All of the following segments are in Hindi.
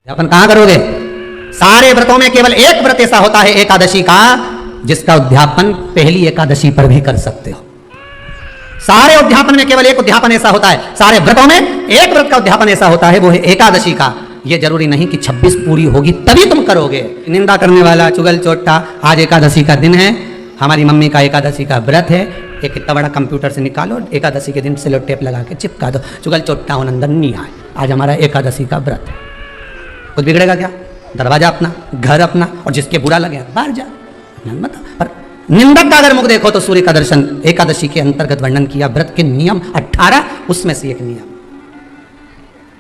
उद्यापन कहां करोगे? सारे व्रतों में केवल एक व्रत ऐसा होता है एकादशी का जिसका उद्यापन पहली एकादशी पर भी कर सकते हो। सारे उद्यापन में केवल एक उद्यापन ऐसा होता है, सारे व्रतों में एक व्रत का उद्यापन ऐसा होता है, वो है एकादशी का। ये जरूरी नहीं कि 26 पूरी होगी तभी तुम करोगे। निंदा करने वाला चुगल चोट्टा, आज एकादशी का दिन है, हमारी मम्मी का एकादशी का व्रत है, एक इतना बड़ा कंप्यूटर से निकालो, एकादशी के दिन सेलो टेप लगा के चिपका दो, चुगल चोट्टा उन अंदर नहीं आए, आज हमारा एकादशी का व्रत है। कुछ बिगड़ेगा क्या? दरवाजा अपना, घर अपना, और जिसके बुरा लगे बाहर जा। पर निंदक का अगर मुख देखो तो सूर्य का दर्शन एकादशी के अंतर्गत वर्णन किया, व्रत के नियम 18, उसमें से एक नियम।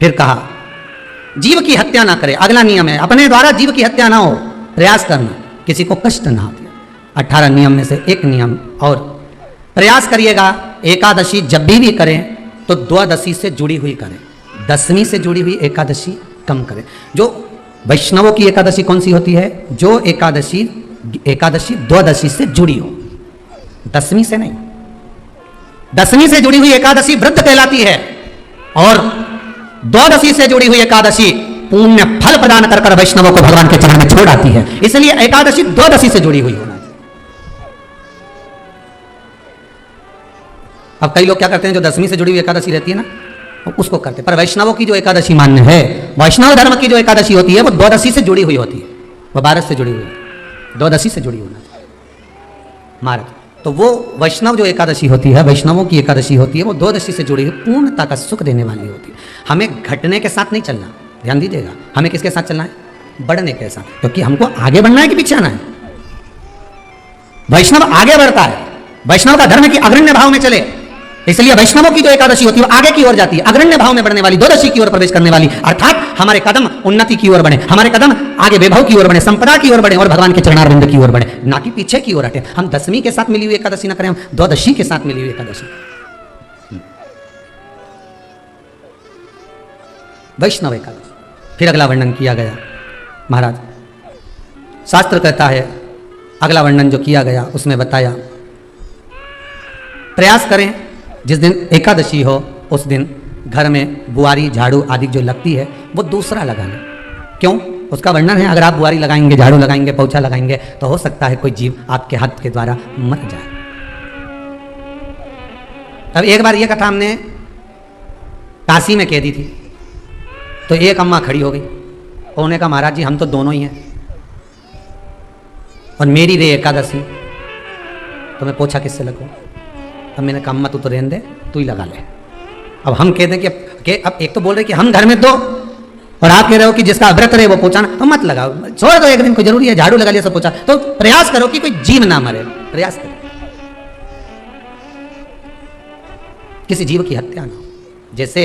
फिर कहा जीव की हत्या ना करे, अगला नियम है अपने द्वारा जीव की हत्या ना हो, प्रयास करना, किसी को कष्ट ना हो। 18 नियम में से एक नियम और, प्रयास करिएगा एकादशी जब भी करें तो द्वादशी से जुड़ी हुई करें, दसवीं से जुड़ी हुई एकादशी कम करें। जो वैष्णवों की एकादशी कौन सी होती है? जो एकादशी द्वादशी से जुड़ी हो, दसवीं से नहीं। दसवीं से जुड़ी हुई एकादशी व्रत कहलाती है और द्वादशी से जुड़ी हुई एकादशी पुण्य फल प्रदान कर कर वैष्णवों को भगवान के चरण में छोड़ आती है। इसलिए एकादशी द्वादशी से जुड़ी हुई होना चाहिए। अब कई लोग क्या करते हैं, जो दसवीं से जुड़ी हुई एकादशी रहती है ना, उसको करते, पर वैष्णवों की जो एकादशी मान्य है, वैष्णव धर्म की जो एकादशी होती है वो द्वादशी से जुड़ी हुई होती है, वो 12 से जुड़ी हुई है, द्वादशी से जुड़ी होना चाहिए मार्ग। तो वो वैष्णव जो एकादशी होती है, वैष्णवों की एकादशी होती है, वो द्वादशी से जुड़ी हुई पूर्णता का सुख देने वाली होती है। हमें घटने के साथ नहीं चलना, ध्यान दीजिएगा, हमें किसके साथ चलना है? बढ़ने के साथ, क्योंकि हमको आगे बढ़ना है कि पीछे आना है। वैष्णव आगे बढ़ता है, वैष्णव का धर्म की अग्रण्य भाव में चले, इसलिए वैष्णवों की जो एकादशी होती है वो आगे की ओर जाती है, अग्रण्य भाव में बढ़ने वाली, द्वादशी की ओर प्रवेश करने वाली, अर्थात हमारे कदम उन्नति की ओर बढ़े, हमारे कदम आगे वैभव की ओर बढ़े, संपदा की ओर बढ़े और भगवान के चरणारविंद की ओर बढ़े, ना कि पीछे की ओर हटे। हम दसवीं के साथ मिली हुई एकादशी ना करें, हम द्वादशी के साथ मिली हुई एकादशी। वैष्णव एकादशी। फिर अगला वर्णन किया गया महाराज, शास्त्र कहता है, अगला वर्णन जो किया गया उसमें बताया, प्रयास करें जिस दिन एकादशी हो उस दिन घर में बुआरी झाड़ू आदि जो लगती है वो दूसरा लगा लें। क्यों? उसका वर्णन है, अगर आप बुआरी लगाएंगे, झाड़ू लगाएंगे, पोछा लगाएंगे तो हो सकता है कोई जीव आपके हाथ के द्वारा मर जाए। अब एक बार ये कथा हमने काशी में कह दी थी, तो एक अम्मा खड़ी हो गई, उन्होंने कहा महाराज जी हम तो दोनों ही हैं और मेरी रे एकादशी, तो मैं पोछा किससे लगूं? अब मैंने कहा अम्मा तू तो रहने दे, तू ही लगा ले। अब हम कह दें कि अब एक तो बोल रहे कि हम घर में दो, और आप कह रहे हो कि जिसका व्रत रहे वो पोछा, तो मत लगाओ, छोड़ दो, एक दिन कोई जरूरी है, झाड़ू लगा लिया सब पोछा। तो प्रयास करो कि कोई जीव ना मरे, प्रयास करो किसी जीव की हत्या ना हो। जैसे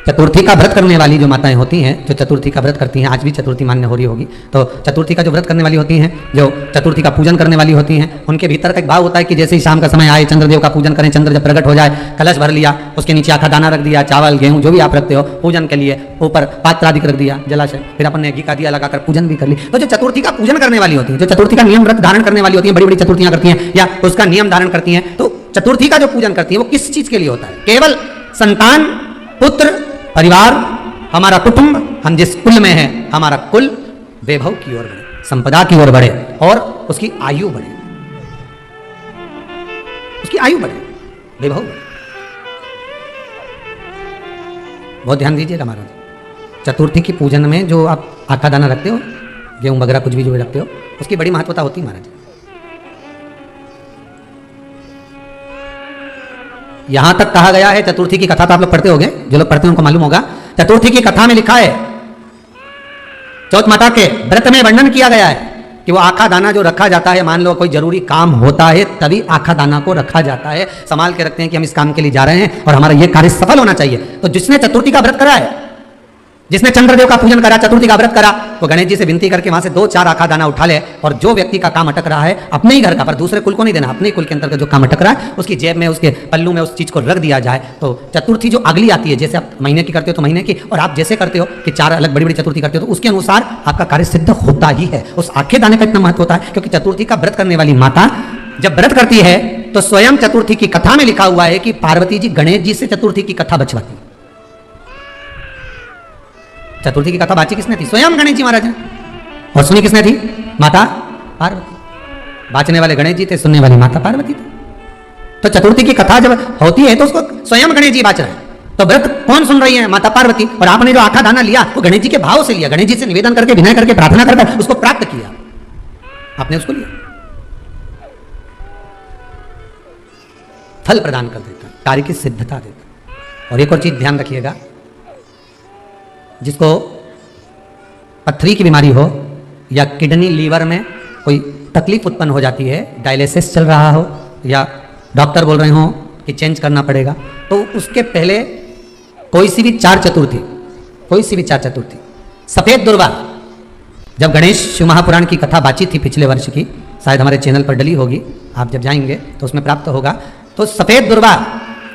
चतुर्थी का व्रत करने वाली जो माताएं होती हैं, जो चतुर्थी का व्रत करती हैं, आज भी चतुर्थी मान्य हो रही होगी, तो चतुर्थी का जो व्रत करने वाली होती हैं, जो चतुर्थी का पूजन करने वाली होती हैं, उनके भीतर का एक भाव होता है कि जैसे ही शाम का समय आए चंद्रदेव का पूजन करें, चंद्र जब प्रकट हो जाए, कलश भर लिया, उसके नीचे आखा दाना रख दिया, चावल गेहूं जो भी आप रखते हो पूजन के लिए, ऊपर पात्र आदि रख दिया, जलाशय, फिर अपन ने घी का दिया लगाकर पूजन भी कर ली। तो जो चतुर्थी का पूजन करने वाली होती है, जो चतुर्थी का नियम व्रत धारण करने वाली होती है, बड़ी बड़ी चतुर्थियां करती हैं या उसका नियम धारण करती हैं, तो चतुर्थी का जो पूजन करती है वो किस चीज के लिए होता है? केवल संतान, पुत्र, परिवार, हमारा कुटुंब, हम जिस कुल में हैं, हमारा कुल वैभव की ओर बढ़े, संपदा की ओर बढ़े और उसकी आयु बढ़े, उसकी आयु बढ़े, वैभव बढ़े। बहुत ध्यान दीजिएगा महाराज, चतुर्थी की पूजन में जो आप आखा दाना रखते हो, गेहूं वगैरह कुछ भी जो रखते हो, उसकी बड़ी महत्वता होती है महाराज। यहां तक कहा गया है, चतुर्थी की कथा तो आप लोग पढ़ते होंगे, जो लोग पढ़ते हैं उनको मालूम होगा, चतुर्थी की कथा में लिखा है, चौथ माता के व्रत में वर्णन किया गया है कि वो आखा दाना जो रखा जाता है, मान लो कोई जरूरी काम होता है तभी आखा दाना को रखा जाता है, संभाल के रखते हैं कि हम इस काम के लिए जा रहे हैं और हमारा ये कार्य सफल होना चाहिए। तो जिसने चतुर्थी का व्रत करा है, जिसने चंद्रदेव का पूजन करा, चतुर्थी का व्रत करा, वो गणेश जी से विनती करके वहां से 2-4 आखा दाना उठा ले, और जो व्यक्ति का काम अटक रहा है अपने ही घर का, पर दूसरे कुल को नहीं देना, अपने कुल के अंतर्गत जो काम अटक रहा है उसकी जेब में, उसके पल्लू में उस चीज को रख दिया जाए। तो चतुर्थी जो अगली आती है, जैसे आप महीने की करते हो तो महीने की, और आप जैसे करते हो कि 4 अलग बड़ी बड़ी चतुर्थी करते हो तो उसके अनुसार आपका कार्य सिद्ध होता ही है। उस आखे दाने का इतना महत्व होता है क्योंकि चतुर्थी का व्रत करने वाली माता जब व्रत करती है तो स्वयं चतुर्थी की कथा में लिखा हुआ है कि पार्वती जी गणेश जी से चतुर्थी की कथा बचवाती। चतुर्थी की कथा बाची किसने थी? स्वयं गणेश जी महाराज ने। और सुनी किसने थी? माता पार्वती। बाचने वाले गणेश जी थे, सुनने वाली माता पार्वती थी। तो चतुर्थी की कथा जब होती है तो उसको स्वयं गणेश जी बाच रहे हैं। तो व्रत कौन सुन रही है? माता पार्वती। और आपने जो आखा दाना लिया वो गणेश जी के भाव से लिया, गणेश जी से निवेदन करके, विनय करके, प्रार्थना करके उसको प्राप्त किया, आपने उसको लिया। फल प्रदान कर देता, कार्य की सिद्धता देता। और एक और चीज ध्यान रखिएगा, जिसको पथरी की बीमारी हो या किडनी लीवर में कोई तकलीफ उत्पन्न हो जाती है, डायलिसिस चल रहा हो या डॉक्टर बोल रहे हो कि चेंज करना पड़ेगा, तो उसके पहले कोई सी भी चार चतुर्थी सफेद दुर्वा, जब गणेश शिव महापुराण की कथा बाची थी पिछले वर्ष की, शायद हमारे चैनल पर डली होगी, आप जब जाएंगे तो उसमें प्राप्त होगा। तो सफेद दुर्वा,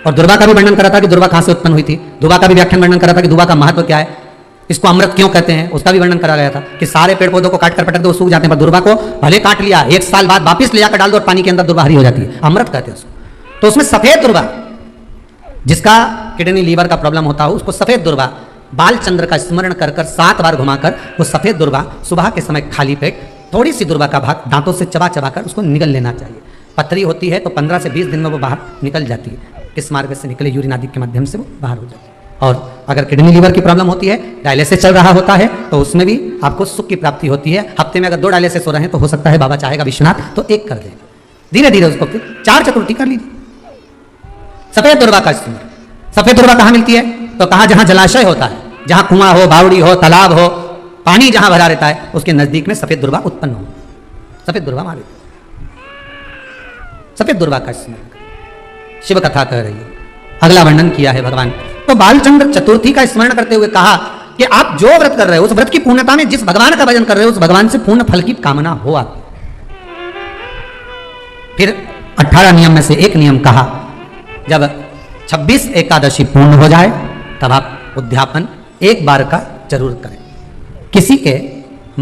और दुर्वा का भी वर्णन करा था कि दुर्वा कहां से उत्पन्न हुई थी, दुर्वा का भी व्याख्यान वर्णन करा था कि दुर्वा का महत्व क्या है, इसको अमृत क्यों कहते हैं, उसका भी वर्णन करा गया था कि सारे पेड़ पौधों को काट कर पटक दो सूख जाते हैं, पर दुर्वा को भले काट लिया, 1 साल बाद वापिस ले जाकर डाल दो और पानी के अंदर दुर्वा हरी हो जाती है, अमृत कहते हैं उसको। तो उसमें सफेद दुर्वा, जिसका किडनी लीवर का प्रॉब्लम होता हो, उसको सफेद दुर्वा बाल चंद्र का स्मरण कर कर 7 बार घुमाकर वो सफेद दुर्वा सुबह के समय खाली पेट थोड़ी सी दुर्वा का भाग दांतों से चबा चबा कर उसको निगल लेना चाहिए। पथरी होती है तो 15 से 20 दिन में वो बाहर निकल जाती है, किस मार्ग से निकले, यूरिन आदि के माध्यम से वो बाहर हो जाती है। और अगर किडनी लीवर की प्रॉब्लम होती है, डायलिसिस चल रहा होता है, तो उसमें भी आपको सुख की प्राप्ति होती है। हफ्ते में अगर 2 डायलिसिस हो रहे हैं तो हो सकता है बाबा चाहेगा विश्वनाथ तो 1 कर देगा, धीरे धीरे उसको फिर 4 चतुर्थी कर लीजिए। सफेद दुर्वा का इस्तेमाल। सफेद दुर्वा कहां मिलती है? तो कहा जहां जलाशय होता है, जहां कुआं हो, बावड़ी हो, तालाब हो, पानी जहां भरा रहता है, उसके नजदीक में सफेद दुर्वा उत्पन्न हो, सफेद दुर्वा मारे, सफेद दुर्वा का स्मरण शिव कथा कह रही है। अगला वर्णन किया है भगवान। तो बालचंद्र चतुर्थी का स्मरण करते हुए कहा कि आप जो व्रत कर रहे हो, उस व्रत की पूर्णता में जिस भगवान का भजन कर रहे हो, उस भगवान से पूर्ण फल की कामना हो आप। फिर 18 नियम में से एक नियम कहा, जब 26 एकादशी पूर्ण हो जाए तब आप उद्यापन एक बार का जरूर करें। किसी के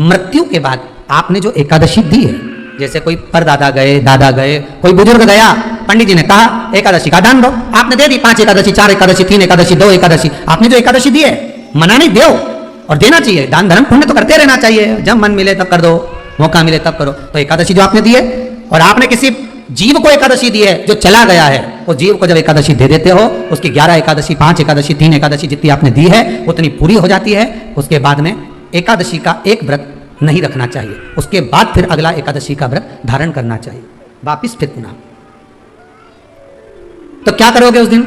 मृत्यु के बाद आपने जो एकादशी दी है, जैसे कोई परदादा गए, दादा गए, कोई बुजुर्ग गया, पंडित जी ने कहा एकादशी का दान दो, आपने दे दी 5 एकादशी, 4 एकादशी, 3 एकादशी, 2 एकादशी, आपने जो एकादशी दी है, मना नहीं, दो और देना चाहिए। दान धर्म पुण्य तो करते रहना चाहिए, जब मन मिले तब कर दो, मौका मिले तब करो। तो एकादशी जो आपने दी है, और आपने किसी जीव को एकादशी दी है जो चला गया है, उस जीव को जब एकादशी दे देते हो, उसकी 11 एकादशी, 5 एकादशी, 3 एकादशी जितनी आपने दी है उतनी पूरी हो जाती है। उसके बाद में एकादशी का एक व्रत नहीं रखना चाहिए, उसके बाद फिर अगला एकादशी का व्रत धारण करना चाहिए, वापिस फिर पुनः। तो क्या करोगे उस दिन?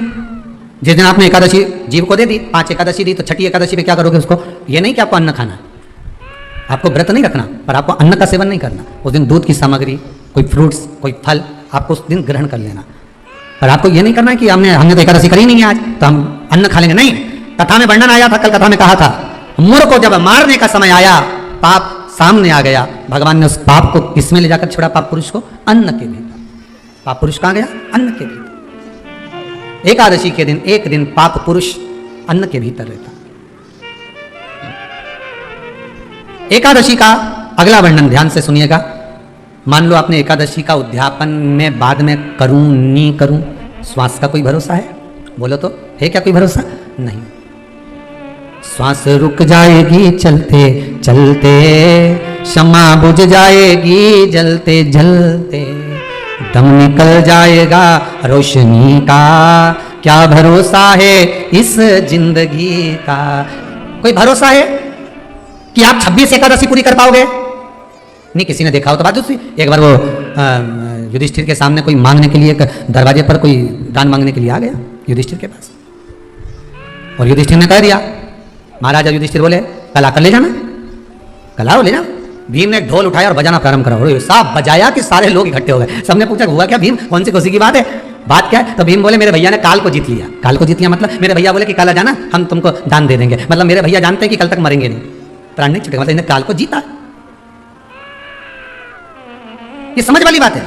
जिस दिन आपने एकादशी जीव को दे दी, 5 एकादशी दी, तो छठी एकादशी पे क्या करोगे उसको? ये नहीं कि आपको अन्न खाना है, आपको व्रत नहीं रखना, पर आपको अन्न का सेवन नहीं करना। उस दिन दूध की सामग्री, कोई फ्रूट्स, कोई फल आपको उस दिन ग्रहण करलेना, पर आपको ये नहीं करना है कि हमने तो एकादशी करी नहीं है आज तो हम अन्न खा लेंगे, नहीं। कथा में वर्णन आया था, कल कथा में कहा था, मूर को जब मारने का समय आया, पाप सामने आ गया, भगवान ने उस पाप को किसमें ले जाकर छोड़ा? पाप पुरुष को अन्न के भीतर। पाप पुरुष कहां गया? अन्न के भीतर। एकादशी के दिन एक दिन पाप पुरुष अन्न के भीतर रहता। एकादशी का अगला वर्णन ध्यान से सुनिएगा। मान लो आपने एकादशी का उद्यापन में बाद में करूं नहीं करूं, श्वास का कोई भरोसा है? बोलो तो, है क्या कोई भरोसा? नहीं। श्वास रुक जाएगी चलते चलते, शमा बुझ जाएगी जलते जलते, दम निकल जाएगा रोशनी का, क्या भरोसा है इस जिंदगी का? कोई भरोसा है कि आप 26 एकादशी पूरी कर पाओगे? नहीं, किसी ने देखा हो तो बात दूसरी। एक बार वो युधिष्ठिर के सामने कोई मांगने के लिए, दरवाजे पर कोई दान मांगने के लिए आ गया युधिष्ठिर के पास, और युधिष्ठिर ने कह दिया, महाराजा युधिष्ठिर बोले कल आकर ले जाना, कल आओ ले जाओ। भीम ने ढोल उठाया और बजाना प्रारंभ करा, साहब बजाया कि सारे लोग इकट्ठे हो गए। सबने पूछा हुआ क्या भीम, कौन सी खुशी की बात है, बात क्या है? तो भीम बोले मेरे भैया ने काल को जीत लिया। काल को जीत लिया मतलब मेरे भैया बोले कि कल आ जाना, हम तुमको दान दे देंगे, मतलब मेरे भैया जानते हैं कि कल तक मरेंगे नहीं, प्राण नहीं छूटेगा, मतलब इन्हें काल को जीता। ये समझ वाली बात है।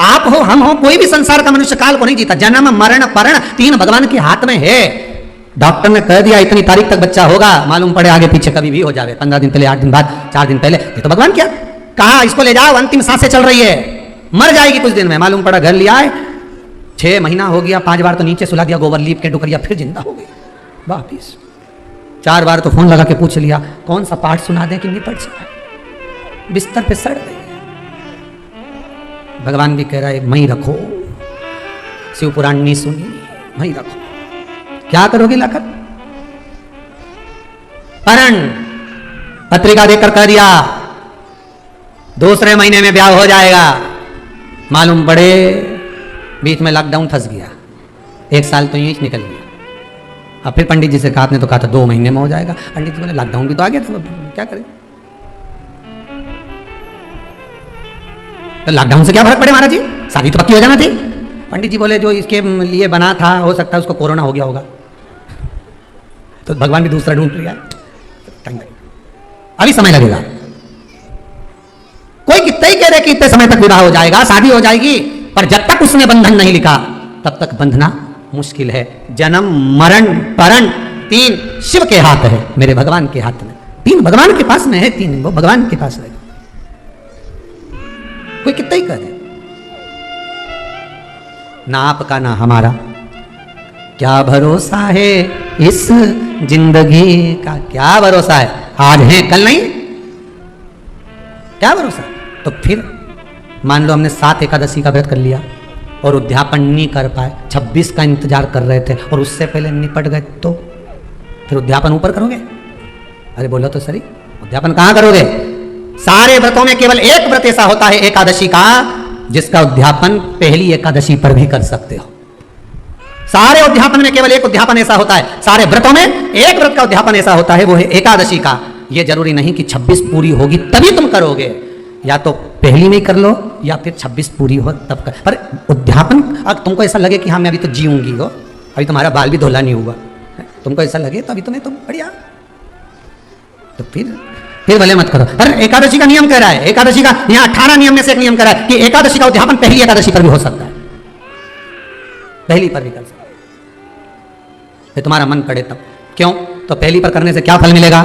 आप हो, हम हो, कोई भी संसार का मनुष्य काल को नहीं जीता। जन्म मरण परण 3 भगवान के हाथ में है। डॉक्टर ने कह दिया इतनी तारीख तक बच्चा होगा, मालूम पड़े आगे पीछे कभी भी हो जाए, 15 दिन पहले, 8 दिन बाद, 4 दिन पहले, ये तो भगवान क्या कहा, इसको ले जाओ, अंतिम सांसें चल रही है, मर जाएगी कुछ दिन में। मालूम पड़ा घर लिया है, 6 महीना हो गया, 5 बार तो नीचे सुला दिया, गोबर लीप के डुकरिया, फिर जिंदा हो गई वापिस। 4 बार तो फोन लगा के पूछ लिया कौन सा पाठ सुना दें कि निपट जाए, बिस्तर पे सड़ गई। भगवान भी कह रहा है मई रखो, शिव पुराण नहीं सुनी, मई रखो। क्या करोगे लाकर? परण पत्रिका देकर कह दिया दूसरे महीने में ब्याह हो जाएगा। मालूम पड़े बीच में लॉकडाउन फंस गया, 1 साल तो यूं ही निकल गया। अब फिर पंडित जी से कहा, आपने तो कहा था 2 महीने में हो जाएगा। पंडित जी बोले लॉकडाउन भी तो आ गया था, क्या करें? तो लॉकडाउन से क्या फर्क पड़े महाराज जी, शादी तो पक्की हो जाना थी। पंडित जी बोले जो इसके लिए बना था हो सकता है उसको कोरोना हो गया होगा। तो भगवान भी दूसरा ढूंढ लिया, अभी समय लगेगा। कोई कितना ही कह रहे कि इतने समय तक विवाह हो जाएगा, शादी हो जाएगी, पर जब तक उसने बंधन नहीं लिखा तब तक बंधना मुश्किल है। जन्म मरण परण 3 शिव के हाथ है, मेरे भगवान के हाथ में। 3 भगवान के पास में है, 3 वो भगवान के पास रहेगा। कोई कितना ही करे, ना आपका ना हमारा, क्या भरोसा है इस जिंदगी का, क्या भरोसा है, आज है कल नहीं, क्या भरोसा। तो फिर मान लो हमने 7 एकादशी का व्रत कर लिया और उद्यापन नहीं कर पाए, 26 का इंतजार कर रहे थे और उससे पहले निपट गए, तो फिर उद्यापन ऊपर करोगे? अरे बोलो तो सही, उद्यापन कहां करोगे? सारे व्रतों में केवल एक व्रत ऐसा होता है एकादशी का जिसका उद्यापन पहली एकादशी पर भी कर सकते हो। सारे उद्यापन में केवल एक उद्यापन ऐसा होता है, सारे व्रतों में एक व्रत का उद्यापन ऐसा होता है, वो है एकादशी का। यह जरूरी नहीं कि 26 पूरी होगी तभी तुम करोगे, या तो पहली में कर लो या फिर 26 पूरी हो तब कर। पर उद्यापन अगर तुमको ऐसा लगे कि हाँ मैं अभी तो जीऊंगी हो, अभी तुम्हारा बाल भी धोला नहीं हुआ, तुमको ऐसा लगे तो अभी तुम्हें तुम बढ़िया, तो फिर भले मत करो। पर एकादशी का नियम कह रहा है, एकादशी का यहाँ 18 नियम में से एक नियम कह रहा है कि एकादशी का उद्यापन पहली एकादशी पर भी हो सकता है, पहली पर भी कर सकता है, फिर तुम्हारा मन करे तब। क्यों? तो पहली पर करने से क्या फल मिलेगा?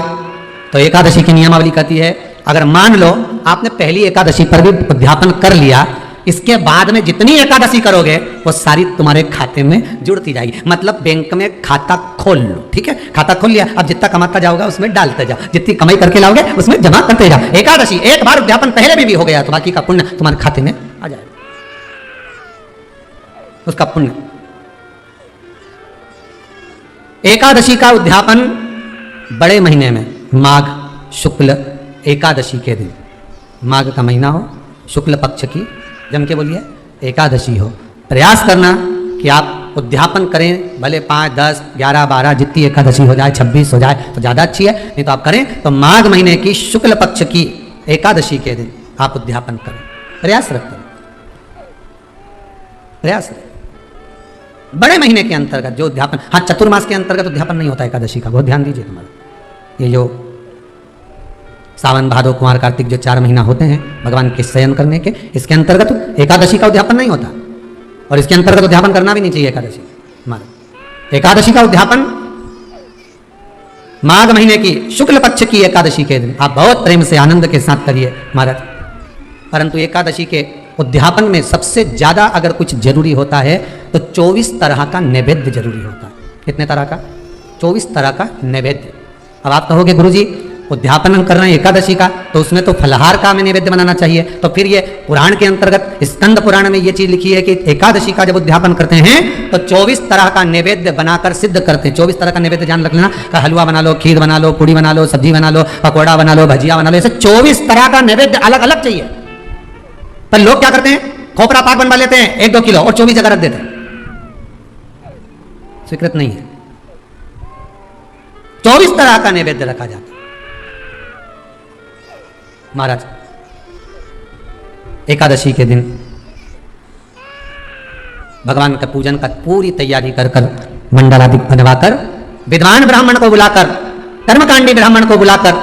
तो एकादशी की नियमावली कहती है अगर मान लो आपने पहली एकादशी पर भी उद्यापन कर लिया, इसके बाद में जितनी एकादशी करोगे वो सारी तुम्हारे खाते में जुड़ती जाएगी। मतलब बैंक में खाता खोल लो, ठीक है, खाता खोल लिया, अब जितना कमाता जाओगा उसमें डालते जाओ, जितनी कमाई करके लाओगे उसमें जमा करते जाओ। एकादशी एक बार उद्यापन पहले भी हो गया तो बाकी का पुण्य तुम्हारे खाते में आ जाएगा, उसका पुण्य। एकादशी का उद्यापन बड़े महीने में माघ शुक्ल एकादशी के दिन, माघ का महीना हो, शुक्ल पक्ष की जम के बोलिए एकादशी हो, प्रयास करना कि आप उद्यापन करें, भले 5, 10, 11, 12 जितनी एकादशी हो जाए, 26 हो जाए तो ज़्यादा अच्छी है, नहीं तो आप करें तो माघ महीने की शुक्ल पक्ष की एकादशी के दिन आप उद्यापन करें, प्रयास रखें, प्रयास रखें। बड़े महीने के अंतर्गत जो उद्यापन, हाँ चतुर्मास के अंतर्गत उद्यापन नहीं होता एकादशी का, बहुत ध्यान दीजिए तुम्हारा। ये जो सावन भादो कुमार कार्तिक जो 4 महीना होते हैं भगवान के शयन करने के, इसके अंतर्गत एकादशी का उद्यापन नहीं होता और इसके अंतर्गत उद्यापन करना भी नहीं चाहिए एकादशी हमारा। एकादशी का उद्यापन माघ महीने की शुक्ल पक्ष की एकादशी के दिन आप बहुत प्रेम से आनंद के साथ करिए महाराज। परंतु एकादशी के उद्यापन में सबसे ज्यादा अगर कुछ जरूरी होता है तो 24 तरह का नैवेद्य जरूरी होता है। कितने तरह का? 24 तरह का नैवेद्य। अब आप कहोगे गुरुजी उद्यापन हम कर रहे हैं एकादशी का तो उसमें तो फलहार का हमें नैवेद्य बनाना चाहिए, तो फिर ये पुराण के अंतर्गत स्कंद पुराण में ये चीज लिखी है कि एकादशी का जब उद्यापन करते हैं तो 24 तरह का नैवेद्य बनाकर सिद्ध करते हैं। 24 तरह का नैवेद्य जान रख लेना, हलवा बना लो, खीर बना लो, पूड़ी बना लो, सब्जी बना लो, पकौड़ा बना लो, भजिया बना लो, ऐसे 24 तरह का नैवेद्य अलग अलग चाहिए। पर लोग क्या करते हैं, खोपरा पाक बनवा लेते हैं 1-2 किलो और 24 जगह रख देते हैं, स्वीकृत नहीं है। 24 तरह का नैवेद्य रखा जाता है महाराज। एकादशी के दिन भगवान का पूजन का पूरी तैयारी कर कर मंडल आदि बनवाकर विद्वान ब्राह्मण को बुलाकर, कर्मकांडी ब्राह्मण को बुलाकर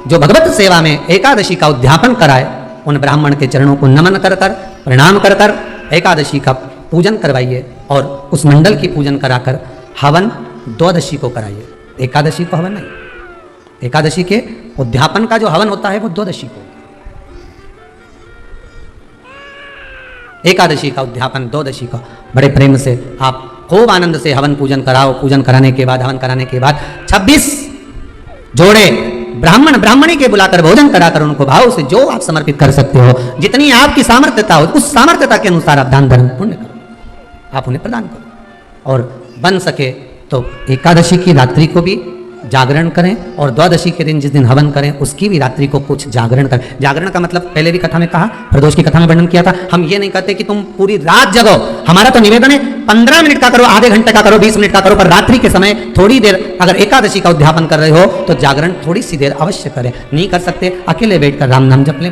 जो भगवत सेवा में एकादशी का उद्यापन कराए उन ब्राह्मण के चरणों को नमन कर कर प्रणाम कर कर एकादशी का पूजन करवाइए और उस मंडल की पूजन कराकर हवन द्वादशी को कराइए। एकादशी को हवन नहीं, एकादशी के उद्यापन का जो हवन होता है वो द्वादशी को। एकादशी का उद्यापन द्वादशी का बड़े प्रेम से आप खूब आनंद से हवन पूजन कराओ। पूजन कराने के बाद, हवन कराने के बाद 26 जोड़े ब्राह्मण ब्राह्मणी के बुलाकर भोजन कराकर उनको भाव से जो आप समर्पित कर सकते हो, जितनी आपकी सामर्थ्यता हो उस सामर्थ्यता के अनुसार आप दान धर्म पुण्य करो, आप उन्हें प्रदान करो। और बन सके तो एकादशी की रात्रि को भी जागरण करें और द्वादशी के दिन जिस दिन हवन करें उसकी भी रात्रि को कुछ जागरण करें। जागरण का मतलब पहले भी कथा में कहा, प्रदोष की कथा में वर्णन किया था। हम ये नहीं कहते कि तुम पूरी रात जगो, हमारा तो निवेदन है 15 मिनट का करो, आधे घंटे का करो, 20 मिनट का करो, पर रात्रि के समय थोड़ी देर अगर एकादशी का उद्यापन कर रहे हो तो जागरण थोड़ी सी देर अवश्य करें। नहीं कर सकते अकेले बैठकर राम नाम जप लें।